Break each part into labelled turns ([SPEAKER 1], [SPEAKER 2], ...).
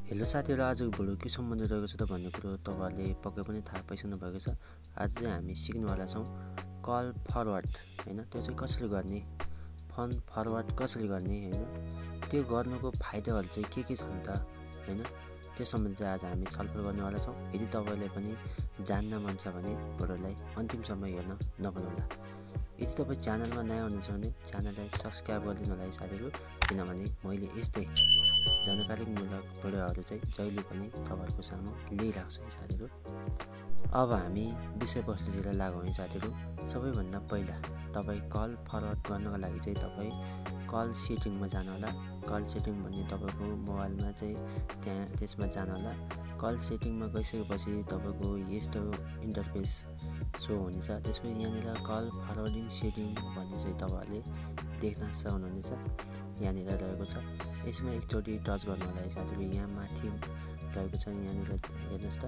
[SPEAKER 1] Hello साथीहरु, आजको video के सम्बन्ध रहेको छ त भन्ने कुरो तपाईहरुले पक्कै पनि थाहा पाइसक्नु भएको छ। आज चाहिँ हामी सिक्नेवाला छौं कल फरवर्ड हैन। त्यो चाहिँ कसरी गर्ने, फोन फरवर्ड कसरी गर्ने हैन, त्यो गर्नुको फाइदाहरु चाहिँ के छन् त हैन, त्यो सम्बन्धी चाहिँ आज हामी छलफल गर्नेवाला छौं। यदि तपाईलाई पनि जान्न मन छ भने भिडियोलाई अन्तिमसम्म हेर्न नभुल्नुहोला। यदि तपाई च्यानलमा नयाँ हुनुहुन्छ भने च्यानललाई सब्स्क्राइब गरिदिनु होला है साथीहरु, किनभने मैले यस्तै जानकारीमूलक भिडियोहरु चाहिँ जहिले पनि तपाईहरुको सामु ल्याइराख्छु है साथीहरु। अब हामी विषयवस्तुतिर लागौं है साथीहरु। सबैभन्दा पहिला तपाई कल फरवर्ड गर्नको लागि चाहिँ तपाई कल सेटिङमा जानु होला। कल सेटिङ भन्ने तपाईको मोबाइलमा चाहिँ त्यसमा जानु होला। कल सेटिङमा गइसकेपछि तपाईको यस्तो इन्टरफेस सो हुनेछ। त्यसपछि यहाँनिर कल फरवर्डिङ सेटिङ भन्ने चाहिँ तपाईहरुले देख्न सक्नुहुनेछ, यहाँनिर रहेको छ। यसमा एकचोटी टच गर्नु होला है साथीहरु। यहाँ माथि रहेको छ, यहाँनिर हेर्नुस् त,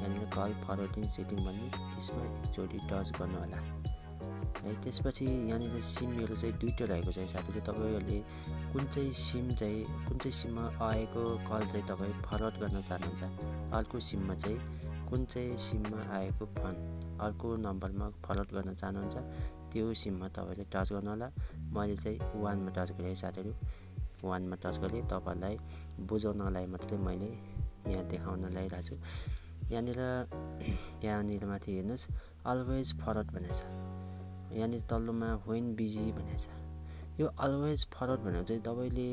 [SPEAKER 1] यहाँनिर कल फरवर्डिङ सेटिङ भन्ने, यसमा एकचोटी टच गर्नु होला है। त्यसपछि यहाँनिर सिमहरु चाहिँ दुईटा रहेको छ है साथीहरु। तपाईहरुले कुन चाहिँ सिममा आएको कल चाहिँ तपाई फरवर्ड गर्न चाहनुहुन्छ, अर्को सिममा चाहिँ कुन चाहिँ सिममा आएको फोन अर्को नम्बरमा फरवर्ड गर्न चाहनुहुन्छ, त्यो सिममा तपाईले टच गर्नु होला। मैले चाहिँ 1 मा टच गरे है साथीहरु। 1 मा टच गरे, तपाईलाई बुझाउनलाई मात्रै मैले यहाँ देखाउन लागिरहेको छु। यहाँनिर माथि हेर्नुस्, अलवेज फरवर्ड भनेको छ। यहाँनिर तल्लोमा व्हेन बिजी भनेको छ। यो अलवेज फरवर्ड भनेको चाहिँ तपाईले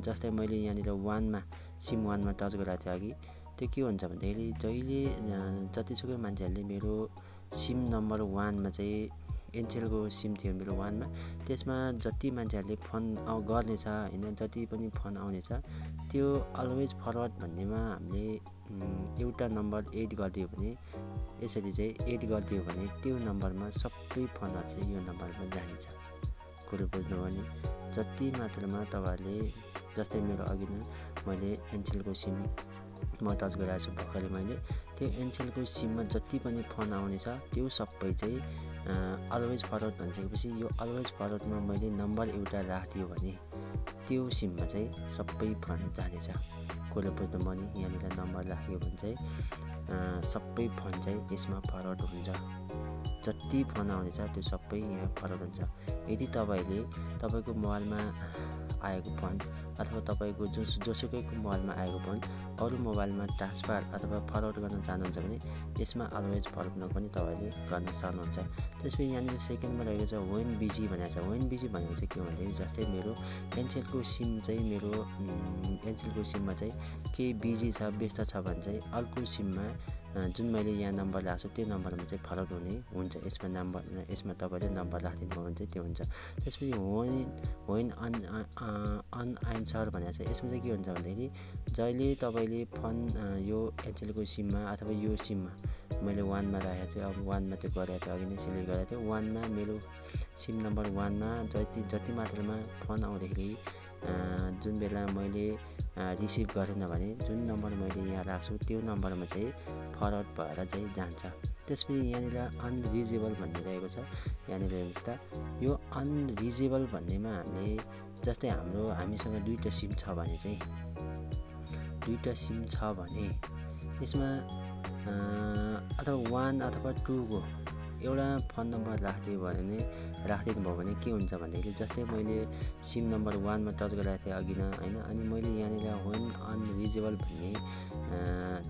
[SPEAKER 1] जस्तै मैले यहाँनिर 1 मा सिम 1 मा टच गरेको थिएँ अघि। त्यो के हुन्छ भन्दाखेरि जहिले जतिसुकै मान्छेहरुले मेरो सिम नम्बर 1 मा चाहिँ एनसेलको सिम थियो मेरो 1 मा, त्यसमा जति मान्छेहरुले फोन गर्नेछ हैन, जति पनि फोन आउनेछ, त्यो अलवेज फरवर्ड भन्नेमा हामीले एउटा नम्बर एड गरिदियो भने, यसरी चाहिँ एड गरिदियो भने त्यो नम्बरमा सबै फोनहरु चाहिँ यो नम्बरमा जानेछ। कुरो बुझ्नुभयो नि? जति मात्रामा तपाईहरुले, जस्तै मेरो अघि नै मैले एनसेलको सिम म टच गरेको छु भर्खरै मैले, त्यो एनसेलको सिममा जति पनि फोन आउनेछ त्यो सबै चाहिँ अलवेज फरवर्ड भनिसकेपछि यो अलवेज फरवर्डमा मैले नम्बर एउटा राखिदियो भने त्यो सिममा चाहिँ सबै फोन जानेछ। कुरो बुझ्नुभयो नि? यहाँनिर नम्बर राखियो भने चाहिँ सबै फोन चाहिँ यसमा फरवर्ड हुन्छ। जति फोन आउनेछ त्यो सबै यहाँ फरवर्ड हुन्छ। यदि तपाईको मोबाइलमा आएको फोन अथवा तपाईको जोसुकैको मोबाइलमा आएको फोन अरु मोबाइलमा ट्रान्सफर अथवा फरवर्ड गर्न चाहनुहुन्छ भने यसमा अलवेज फरवर्डमा पनि तपाईले गर्न सक्नुहुन्छ। त्यसपछि यहाँनिर सेकेन्डमा रहेको छ व्हेन बिजी भनेको छ। व्हेन बिजी भनेको चाहिँ के भन्दाखेरि जस्तै मेरो एनसेलको सिममा चाहिँ के बिजी छ, व्यस्त छ भने चाहिँ अर्को सिममा जुन मैले यहाँ नम्बर राख्छु त्यो नम्बरमा चाहिँ फरवर्ड यसमा तपाईले नम्बर राखिदिनु भयो भने चाहिँ त्यो हुन्छ। त्यसपछि व्हेन अनआन्सर भनेको छ। यसमा चाहिँ के हुन्छ भन्दाखेरि जहिले तपाईले फोन यो एनसेलको सिममा अथवा यो सिममा मैले 1 मा राखेको थिएँ, अब 1 मा त्यो गरेको थिएँ, अघि नै सिलेक्ट गरेको थिएँ। 1 मा मेरो सिम नम्बर 1 मा जति मात्रामा फोन आउँदाखेरि जुन बेला मैले रिसिभ गरेन भने जुन नम्बर मैले यहाँ राख्छु त्यो नम्बरमा चाहिँ फरवर्ड भएर चाहिँ जान्छ। त्यसपछि यहाँनिर अनरिचेबल भन्ने रहेको छ। यहाँनिर हेर्नुस् त, यो अनरिचेबल भन्नेमा हामीले जस्तै हामीसँग दुईटा सिम छ भने यसमा अथवा 1 अथवा 2 को एउटा फोन नम्बर राखिदिनु भयो भने के हुन्छ भन्दाखेरि जस्तै मैले सिम नम्बर 1 मा टच गरेको थिएँ अघि नै हैन, अनि मैले यहाँनिर व्हेन अनरिचेबल भन्ने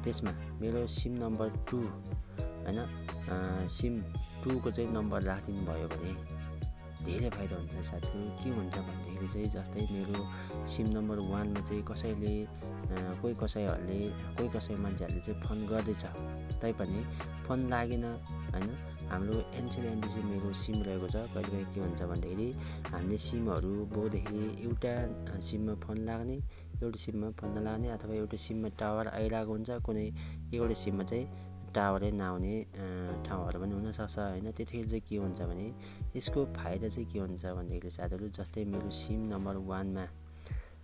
[SPEAKER 1] त्यसमा मेरो सिम नम्बर 2 हैन, सिम 2 को चाहिँ नम्बर राखिदिनु भयो भने धेरै फाइदा हुन्छ साथीहरु। के हुन्छ भन्दाखेरि चाहिँ जस्तै मेरो सिम नम्बर 1 मा चाहिँ कोही कसै मान्छेहरुले चाहिँ फोन गर्दैछ तैपनि फोन लागेन हैन। हाम्रो एनसेल एनडिसी मेरो सिम रहेको छ। कहिलेकाहीँ के हुन्छ भन्दाखेरि हामीले सिमहरु बोक्दाखेरि एउटा सिममा फोन लाग्ने, एउटा सिममा फोन नलाग्ने, अथवा एउटा सिममा टावर आइरहेको हुन्छ, कुनै एउटा सिममा चाहिँ टावरै नआउने ठाउँहरु पनि हुन सक्छ हैन। त्यतिखेर चाहिँ के हुन्छ भने यसको फाइदा चाहिँ के हुन्छ भन्दाखेरि साथीहरु जस्तै मेरो सिम नम्बर 1 मा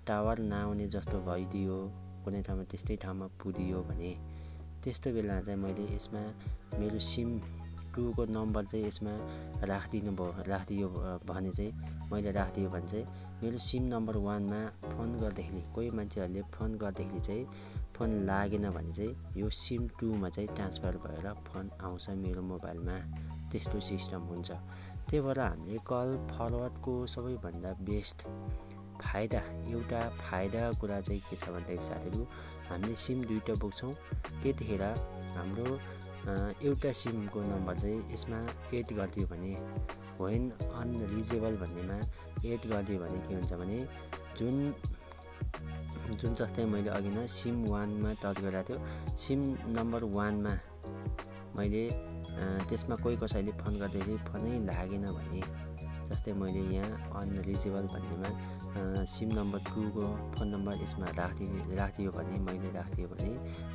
[SPEAKER 1] टावर नआउने जस्तो भइदियो, कुनै ठाउँमा त्यस्तै ठाउँमा पुगियो भने त्यस्तो बेला चाहिँ मैले यसमा मेरो सिम 2 को नम्बर चाहिँ यसमा राखिदियो भने चाहिँ मैले राखिदियो भने चाहिँ मेरो सिम नम्बर 1 मा फोन गर्दाखेरि कोही मान्छेहरूले फोन गर्दाखेरि चाहिँ फोन लागेन भने चाहिँ यो सिम 2 मा चाहिँ ट्रान्सफर भएर फोन आउँछ मेरो मोबाइलमा। त्यस्तो सिस्टम हुन्छ। त्यही भएर हामीले कल फरवर्डको सबैभन्दा बेस्ट एउटा फाइदा कुरा चाहिँ के छ भन्दाखेरि साथीहरू, हामीले सिम 2टा बोक्छौँ। त्यतिखेर हाम्रो एउटा सिमको नम्बर चाहिँ यसमा एड गरिदियो भने, वेन अनरिचेबल भन्नेमा एड गरिदियो भने के हुन्छ भने जुन जस्तै मैले अघि नै सिम 1 मा टच गरेको थियो, सिम नम्बर 1 मा मैले त्यसमा कोही कसैले फोन गर्दाखेरि फोनै लागेन भने, जस्तै मैले यहाँ अनरिचेबल भन्नेमा सिम नम्बर 2 को फोन नम्बर यसमा राखिदियो भने, मैले राखिदियो भने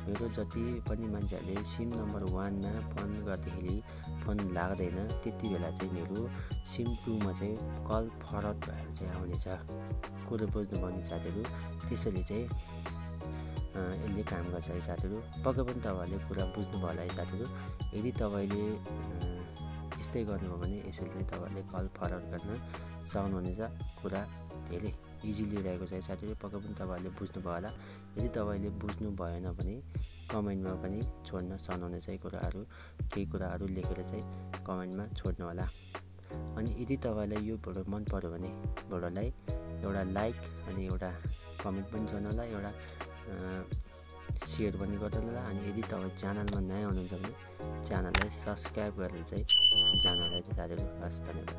[SPEAKER 1] मेरो जति पनि मान्छेहरूले सिम नम्बर 1 मा फोन गर्दाखेरि फोन लाग्दैन, त्यति बेला चाहिँ मेरो सिम 2 मा चाहिँ कल फरवर्ड भएर चाहिँ आउनेछ। कुरो बुझ्नुभयो नि साथीहरू। त्यसैले चाहिँ यसले काम गर्छ है साथीहरू। पक्कै पनि तपाईँहरूले कुरा बुझ्नुभयो होला है साथीहरू। यदि तपाईँले यस्तै गर्नुभयो भने यसरी चाहिँ तपाईँहरूले कल फरवर्ड गर्न सक्नुहुनेछ। कुरा धेरै इजिली रहेको छ है साथीहरू। पक्कै पनि तपाईँहरूले बुझ्नुभयो होला। यदि तपाईँले बुझ्नु भएन भने कमेन्टमा पनि छोड्न सक्नुहुनेछ है कुराहरू। केही कुराहरू लेखेर चाहिँ कमेन्टमा छोड्नु होला। अनि यदि तपाईँलाई यो भिडियो मन पर्यो भने भिडियोलाई एउटा लाइक अनि एउटा कमेन्ट पनि गर्नु होला, एउटा सेयर पनि गर्नु होला। अनि यदि तपाईँ च्यानलमा नयाँ हुनुहुन्छ भने च्यानललाई सब्सक्राइब गरेर चाहिँ जानु होला है साथीहरू। हस्, धन्यवाद।